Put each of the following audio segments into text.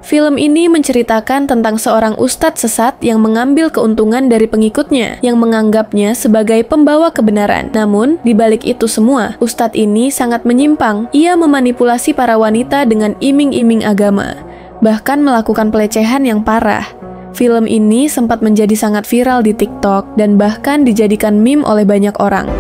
Film ini menceritakan tentang seorang ustadz sesat yang mengambil keuntungan dari pengikutnya, yang menganggapnya sebagai pembawa kebenaran. Namun, di balik itu semua, ustadz ini sangat menyimpang. Ia memanipulasi para wanita dengan iming-iming agama, bahkan melakukan pelecehan yang parah. Film ini sempat menjadi sangat viral di TikTok dan bahkan dijadikan meme oleh banyak orang.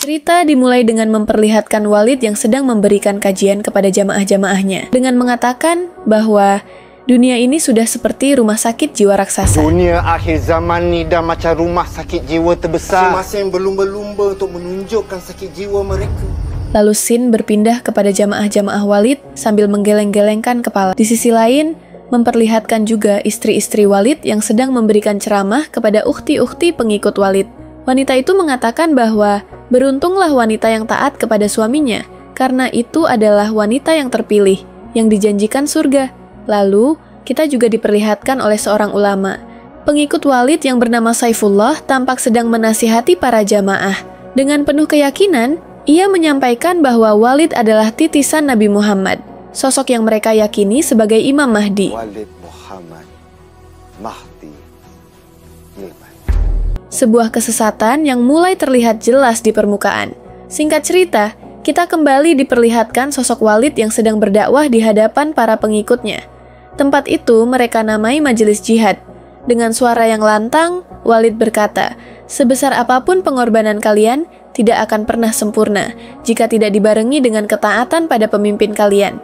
Cerita dimulai dengan memperlihatkan Walid yang sedang memberikan kajian kepada jamaah-jamaahnya dengan mengatakan bahwa dunia ini sudah seperti rumah sakit jiwa raksasa. Dunia akhir zaman ni dah macam rumah sakit jiwa terbesar. Masing-masing berlumba-lumba untuk menunjukkan sakit jiwa mereka. Lalu Sin berpindah kepada jamaah-jamaah Walid sambil menggeleng-gelengkan kepala. Di sisi lain, memperlihatkan juga istri-istri Walid yang sedang memberikan ceramah kepada ukhti-ukhti pengikut Walid. Wanita itu mengatakan bahwa beruntunglah wanita yang taat kepada suaminya, karena itu adalah wanita yang terpilih, yang dijanjikan surga. Lalu, kita juga diperlihatkan oleh seorang ulama. Pengikut Walid yang bernama Saifullah tampak sedang menasihati para jamaah. Dengan penuh keyakinan, ia menyampaikan bahwa Walid adalah titisan Nabi Muhammad, sosok yang mereka yakini sebagai Imam Mahdi. Walid Muhammad Mahdi. Sebuah kesesatan yang mulai terlihat jelas di permukaan. Singkat cerita, kita kembali diperlihatkan sosok Walid yang sedang berdakwah di hadapan para pengikutnya. Tempat itu mereka namai majelis jihad. Dengan suara yang lantang, Walid berkata, "Sebesar apapun pengorbanan kalian, tidak akan pernah sempurna jika tidak dibarengi dengan ketaatan pada pemimpin kalian."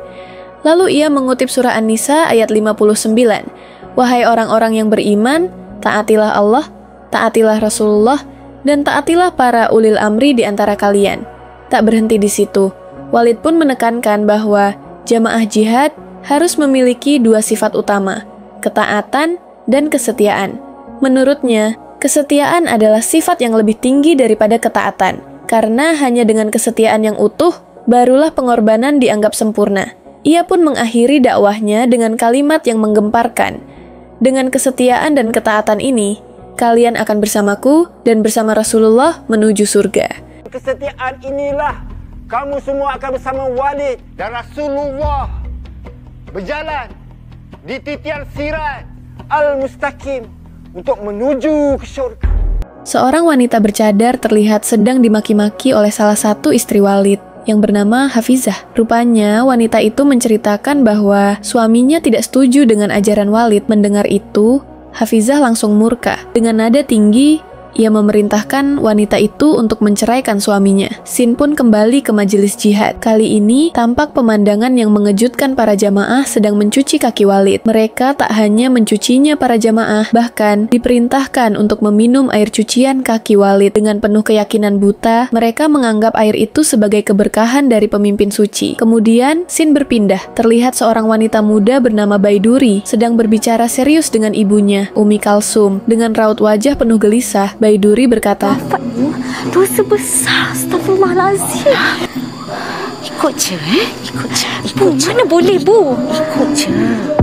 Lalu ia mengutip surah An-Nisa ayat 59, "Wahai orang-orang yang beriman, taatilah Allah, taatilah Rasulullah, dan taatilah para ulil amri di antara kalian." Tak berhenti di situ, Walid pun menekankan bahwa jamaah jihad harus memiliki dua sifat utama, ketaatan dan kesetiaan. Menurutnya, kesetiaan adalah sifat yang lebih tinggi daripada ketaatan, karena hanya dengan kesetiaan yang utuh, barulah pengorbanan dianggap sempurna. Ia pun mengakhiri dakwahnya dengan kalimat yang menggemparkan, "Dengan kesetiaan dan ketaatan ini, kalian akan bersamaku dan bersama Rasulullah menuju surga." Kesetiaan inilah kamu semua akan bersama Walid dan Rasulullah berjalan di titian sirat al-mustaqim untuk menuju ke syurga. Seorang wanita bercadar terlihat sedang dimaki-maki oleh salah satu istri Walid yang bernama Hafizah. Rupanya wanita itu menceritakan bahwa suaminya tidak setuju dengan ajaran Walid. Mendengar itu, Hafizah langsung murka. Dengan nada tinggi, ia memerintahkan wanita itu untuk menceraikan suaminya. Sin pun kembali ke majelis jihad. Kali ini, tampak pemandangan yang mengejutkan para jamaah sedang mencuci kaki Walid. Mereka tak hanya mencucinya para jamaah, bahkan diperintahkan untuk meminum air cucian kaki Walid. Dengan penuh keyakinan buta, mereka menganggap air itu sebagai keberkahan dari pemimpin suci. Kemudian, Sin berpindah. Terlihat seorang wanita muda bernama Baiduri sedang berbicara serius dengan ibunya, Umi Kalsum. Dengan raut wajah penuh gelisah, Baiduri berkata, "Bapakmu dosa besar, astagfirullahalazim. Ikut je, ikut je. Bu, mana boleh, Bu? Ikut je."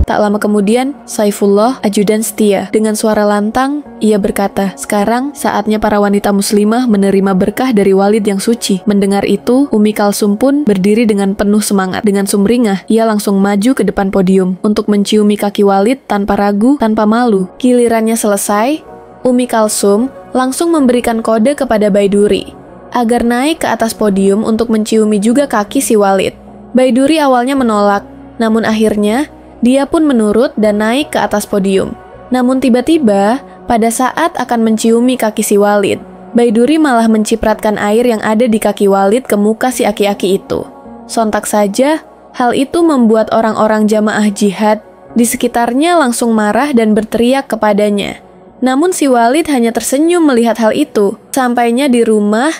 Tak lama kemudian, Saifullah, ajudan setia, dengan suara lantang, ia berkata, "Sekarang saatnya para wanita muslimah menerima berkah dari Walid yang suci." Mendengar itu, Umi Kalsum pun berdiri dengan penuh semangat. Dengan sumringah, ia langsung maju ke depan podium untuk menciumi kaki Walid tanpa ragu, tanpa malu. Gilirannya selesai, Umi Kalsum langsung memberikan kode kepada Baiduri agar naik ke atas podium untuk menciumi juga kaki si Walid. Baiduri awalnya menolak, namun akhirnya dia pun menurut dan naik ke atas podium. Namun tiba-tiba, pada saat akan menciumi kaki si Walid, Baiduri malah mencipratkan air yang ada di kaki Walid ke muka si aki-aki itu. Sontak saja, hal itu membuat orang-orang jamaah jihad di sekitarnya langsung marah dan berteriak kepadanya. Namun si Walid hanya tersenyum melihat hal itu. Sampainya di rumah,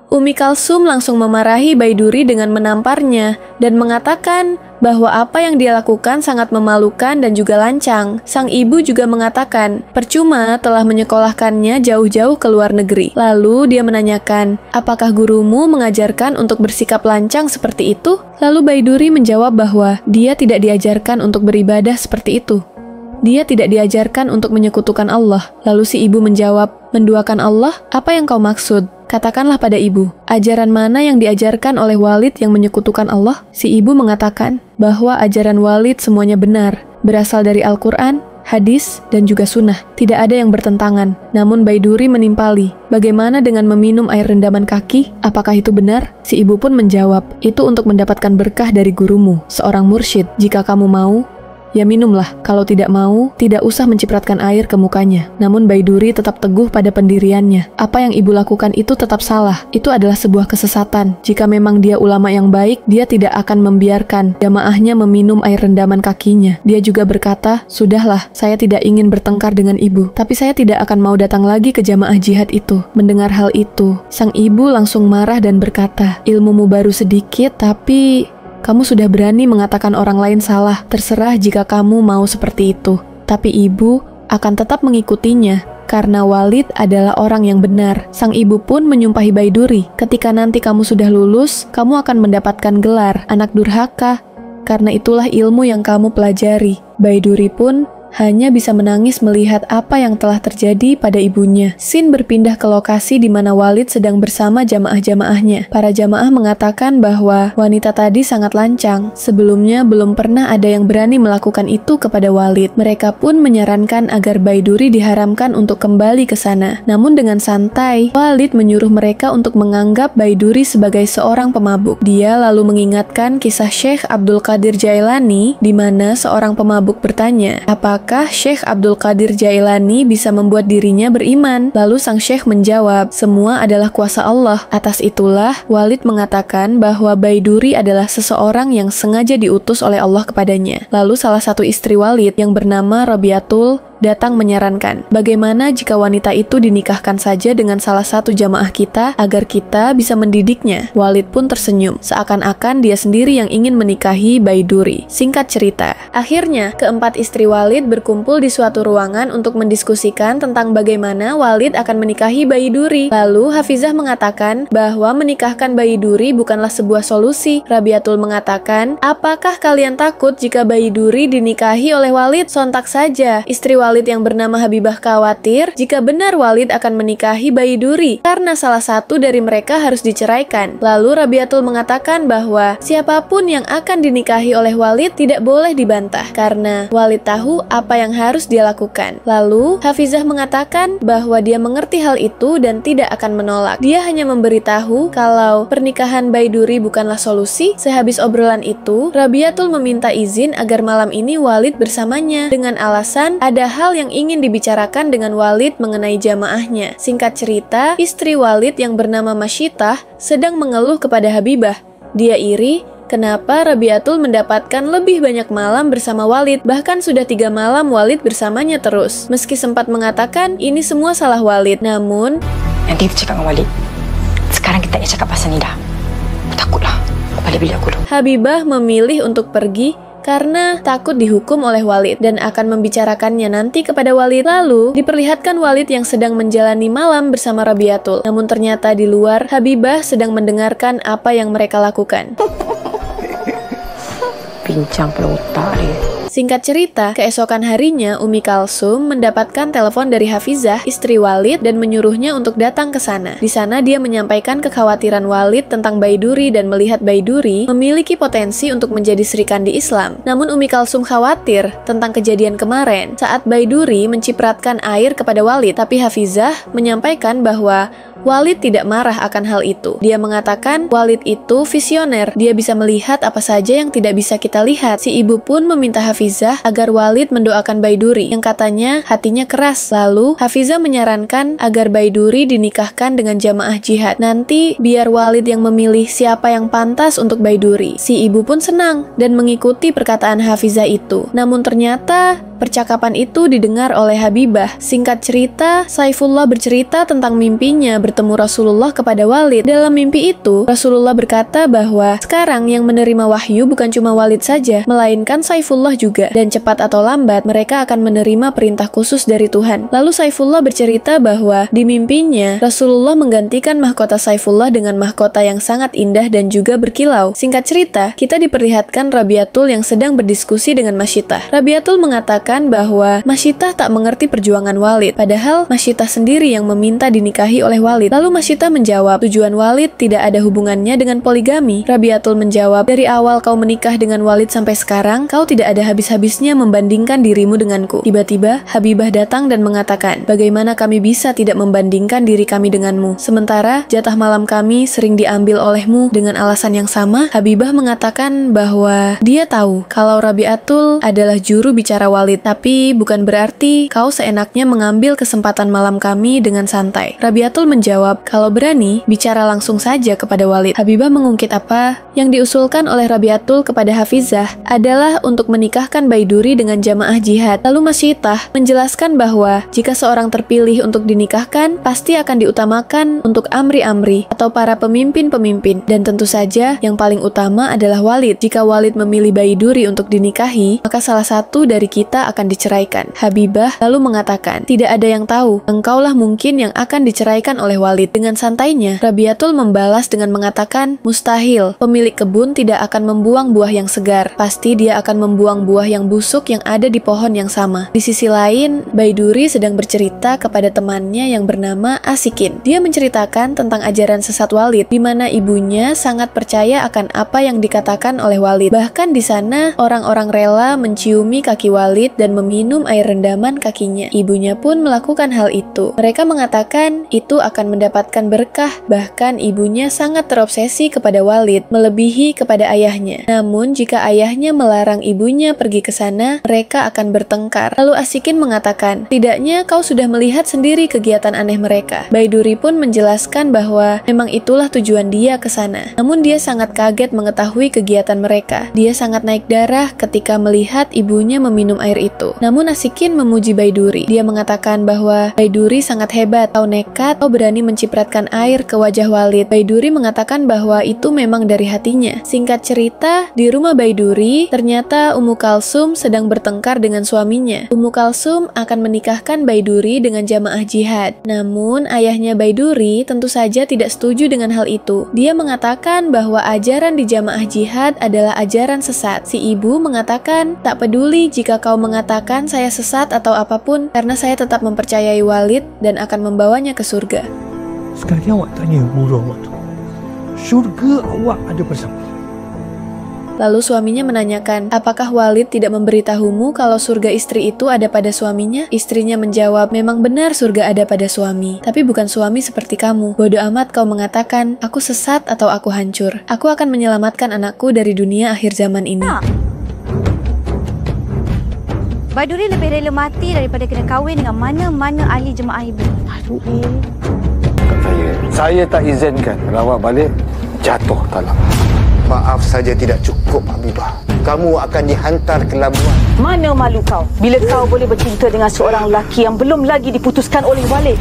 Umi Kalsum langsung memarahi Baiduri dengan menamparnya dan mengatakan bahwa apa yang dia lakukan sangat memalukan dan juga lancang. Sang ibu juga mengatakan, percuma telah menyekolahkannya jauh-jauh ke luar negeri. Lalu dia menanyakan, "Apakah gurumu mengajarkan untuk bersikap lancang seperti itu?" Lalu Baiduri menjawab bahwa dia tidak diajarkan untuk beribadah seperti itu. Dia tidak diajarkan untuk menyekutukan Allah. Lalu si ibu menjawab, Menduakan Allah, apa yang kau maksud? Katakanlah pada ibu, ajaran mana yang diajarkan oleh Walid yang menyekutukan Allah? Si ibu mengatakan bahwa ajaran Walid semuanya benar, berasal dari Al-Quran, hadis, dan juga sunnah. Tidak ada yang bertentangan. Namun Baiduri menimpali, bagaimana dengan meminum air rendaman kaki? Apakah itu benar? Si ibu pun menjawab, itu untuk mendapatkan berkah dari gurumu, seorang mursyid. Jika kamu mau, ya minumlah. Kalau tidak mau, tidak usah mencipratkan air ke mukanya. Namun Baiduri tetap teguh pada pendiriannya. Apa yang ibu lakukan itu tetap salah. Itu adalah sebuah kesesatan. Jika memang dia ulama yang baik, dia tidak akan membiarkan jamaahnya meminum air rendaman kakinya. Dia juga berkata, sudahlah, saya tidak ingin bertengkar dengan ibu, tapi saya tidak akan mau datang lagi ke jamaah jihad itu. Mendengar hal itu, sang ibu langsung marah dan berkata, ilmumu baru sedikit, tapi kamu sudah berani mengatakan orang lain salah. Terserah jika kamu mau seperti itu. Tapi ibu akan tetap mengikutinya, karena Walid adalah orang yang benar. Sang ibu pun menyumpahi Baiduri, ketika nanti kamu sudah lulus, kamu akan mendapatkan gelar anak durhaka, karena itulah ilmu yang kamu pelajari. Baiduri pun hanya bisa menangis melihat apa yang telah terjadi pada ibunya. Sin berpindah ke lokasi di mana Walid sedang bersama jamaah-jamaahnya. Para jamaah mengatakan bahwa wanita tadi sangat lancang. Sebelumnya belum pernah ada yang berani melakukan itu kepada Walid. Mereka pun menyarankan agar Baiduri diharamkan untuk kembali ke sana. Namun dengan santai, Walid menyuruh mereka untuk menganggap Baiduri sebagai seorang pemabuk. Dia lalu mengingatkan kisah Syekh Abdul Qadir Jailani, di mana seorang pemabuk bertanya, apakah Syekh Abdul Qadir Jailani bisa membuat dirinya beriman? Lalu sang Syekh menjawab, semua adalah kuasa Allah. Atas itulah, Walid mengatakan bahwa Baiduri adalah seseorang yang sengaja diutus oleh Allah kepadanya. Lalu salah satu istri Walid yang bernama Rabiatul datang menyarankan, bagaimana jika wanita itu dinikahkan saja dengan salah satu jamaah kita agar kita bisa mendidiknya? Walid pun tersenyum, seakan-akan dia sendiri yang ingin menikahi Baiduri. Singkat cerita, akhirnya keempat istri Walid berkumpul di suatu ruangan untuk mendiskusikan tentang bagaimana Walid akan menikahi Baiduri. Lalu Hafizah mengatakan bahwa menikahkan Baiduri bukanlah sebuah solusi. Rabiatul mengatakan, apakah kalian takut jika Baiduri dinikahi oleh Walid? Sontak saja istri Walid yang bernama Habibah khawatir jika benar Walid akan menikahi Baiduri karena salah satu dari mereka harus diceraikan. Lalu Rabiatul mengatakan bahwa siapapun yang akan dinikahi oleh Walid tidak boleh dibantah karena Walid tahu apa yang harus dia lakukan. Lalu Hafizah mengatakan bahwa dia mengerti hal itu dan tidak akan menolak. Dia hanya memberitahu kalau pernikahan Baiduri bukanlah solusi. Sehabis obrolan itu, Rabiatul meminta izin agar malam ini Walid bersamanya dengan alasan ada hal yang ingin dibicarakan dengan Walid mengenai jamaahnya. Singkat cerita, istri Walid yang bernama Masyitah sedang mengeluh kepada Habibah. Dia iri kenapa Rabiatul mendapatkan lebih banyak malam bersama Walid, bahkan sudah 3 malam Walid bersamanya terus. Meski sempat mengatakan ini semua salah Walid, namun nanti kita cakap dengan Walid. Sekarang kita cakap pasal ni dah. Takutlah. Balik bilik aku dulu. Habibah memilih untuk pergi karena takut dihukum oleh Walid dan akan membicarakannya nanti kepada Walid. Lalu diperlihatkan Walid yang sedang menjalani malam bersama Rabiatul. Namun ternyata di luar, Habibah sedang mendengarkan apa yang mereka lakukan. Pincang pada otak dia. Singkat cerita, keesokan harinya Umi Kalsum mendapatkan telepon dari Hafizah, istri Walid, dan menyuruhnya untuk datang ke sana. Di sana dia menyampaikan kekhawatiran Walid tentang Baiduri dan melihat Baiduri memiliki potensi untuk menjadi Sri Kandi Islam. Namun Umi Kalsum khawatir tentang kejadian kemarin saat Baiduri mencipratkan air kepada Walid, tapi Hafizah menyampaikan bahwa Walid tidak marah akan hal itu. Dia mengatakan Walid itu visioner, dia bisa melihat apa saja yang tidak bisa kita lihat. Si ibu pun meminta Hafizah agar Walid mendoakan Baiduri, yang katanya hatinya keras. Lalu Hafizah menyarankan agar Baiduri dinikahkan dengan jamaah jihad. Nanti biar Walid yang memilih siapa yang pantas untuk Baiduri. Si ibu pun senang dan mengikuti perkataan Hafizah itu. Namun ternyata percakapan itu didengar oleh Habibah. Singkat cerita, Saifullah bercerita tentang mimpinya bertemu Rasulullah kepada Walid. Dalam mimpi itu, Rasulullah berkata bahwa sekarang yang menerima wahyu bukan cuma Walid saja, melainkan Saifullah juga. Dan cepat atau lambat, mereka akan menerima perintah khusus dari Tuhan. Lalu Saifullah bercerita bahwa di mimpinya, Rasulullah menggantikan mahkota Saifullah dengan mahkota yang sangat indah dan juga berkilau. Singkat cerita, kita diperlihatkan Rabiatul yang sedang berdiskusi dengan Masyitah. Rabiatul mengatakan mengatakan bahwa Masyitah tak mengerti perjuangan Walid, padahal Masyitah sendiri yang meminta dinikahi oleh Walid. Lalu Masyitah menjawab, tujuan Walid tidak ada hubungannya dengan poligami. Rabiatul menjawab, dari awal kau menikah dengan Walid sampai sekarang, kau tidak ada habis-habisnya membandingkan dirimu denganku. Tiba-tiba Habibah datang dan mengatakan, bagaimana kami bisa tidak membandingkan diri kami denganmu? Sementara jatah malam kami sering diambil olehmu dengan alasan yang sama. Habibah mengatakan bahwa dia tahu kalau Rabiatul adalah juru bicara Walid, tapi bukan berarti kau seenaknya mengambil kesempatan malam kami dengan santai. Rabiatul menjawab, kalau berani, bicara langsung saja kepada Walid. Habibah mengungkit apa yang diusulkan oleh Rabiatul kepada Hafizah adalah untuk menikahkan Baiduri dengan jamaah jihad. Lalu Masyitah menjelaskan bahwa jika seorang terpilih untuk dinikahkan, pasti akan diutamakan untuk amri-amri atau para pemimpin-pemimpin, dan tentu saja yang paling utama adalah Walid. Jika Walid memilih Baiduri untuk dinikahi, maka salah satu dari kita akan diceraikan. Habibah lalu mengatakan, tidak ada yang tahu, engkaulah mungkin yang akan diceraikan oleh Walid. Dengan santainya, Rabiatul membalas dengan mengatakan, mustahil, pemilik kebun tidak akan membuang buah yang segar, pasti dia akan membuang buah yang busuk yang ada di pohon yang sama. Di sisi lain, Baiduri sedang bercerita kepada temannya yang bernama Asikin. Dia menceritakan tentang ajaran sesat Walid, di mana ibunya sangat percaya akan apa yang dikatakan oleh Walid. Bahkan di sana, orang-orang rela menciumi kaki Walid dan meminum air rendaman kakinya. Ibunya pun melakukan hal itu. Mereka mengatakan itu akan mendapatkan berkah. Bahkan ibunya sangat terobsesi kepada Walid, melebihi kepada ayahnya. Namun jika ayahnya melarang ibunya pergi ke sana, mereka akan bertengkar. Lalu Asikin mengatakan, tidaknya kau sudah melihat sendiri kegiatan aneh mereka. Baiduri pun menjelaskan bahwa memang itulah tujuan dia ke sana. Namun dia sangat kaget mengetahui kegiatan mereka. Dia sangat naik darah ketika melihat ibunya meminum air itu. Namun Asikin memuji Baiduri. Dia mengatakan bahwa Baiduri sangat hebat, kau nekat, kau berani mencipratkan air ke wajah Walid. Baiduri mengatakan bahwa itu memang dari hatinya. Singkat cerita, di rumah Baiduri, ternyata Ummu Kalsum sedang bertengkar dengan suaminya. Ummu Kalsum akan menikahkan Baiduri dengan jamaah jihad. Namun ayahnya Baiduri tentu saja tidak setuju dengan hal itu. Dia mengatakan bahwa ajaran di jamaah jihad adalah ajaran sesat. Si ibu mengatakan, tak peduli jika kau mengatakan saya sesat atau apapun, karena saya tetap mempercayai Walid dan akan membawanya ke surga. Sekali awak tanya Ibu Rahmat, syurga awak ada bersama? Lalu suaminya menanyakan, apakah Walid tidak memberitahumu kalau surga istri itu ada pada suaminya? Istrinya menjawab, memang benar surga ada pada suami, tapi bukan suami seperti kamu. Bodoh amat kau mengatakan, aku sesat atau aku hancur. Aku akan menyelamatkan anakku dari dunia akhir zaman ini. Baiduri lebih rela mati daripada kena kahwin dengan mana-mana ahli jemaah ibu. Aduh, saya tak izinkan rawat balik jatuh talak. Maaf saja tidak cukup, Habibah. Kamu akan dihantar ke labuan. Mana malu kau bila kau boleh bercinta dengan seorang lelaki yang belum lagi diputuskan oleh Walid?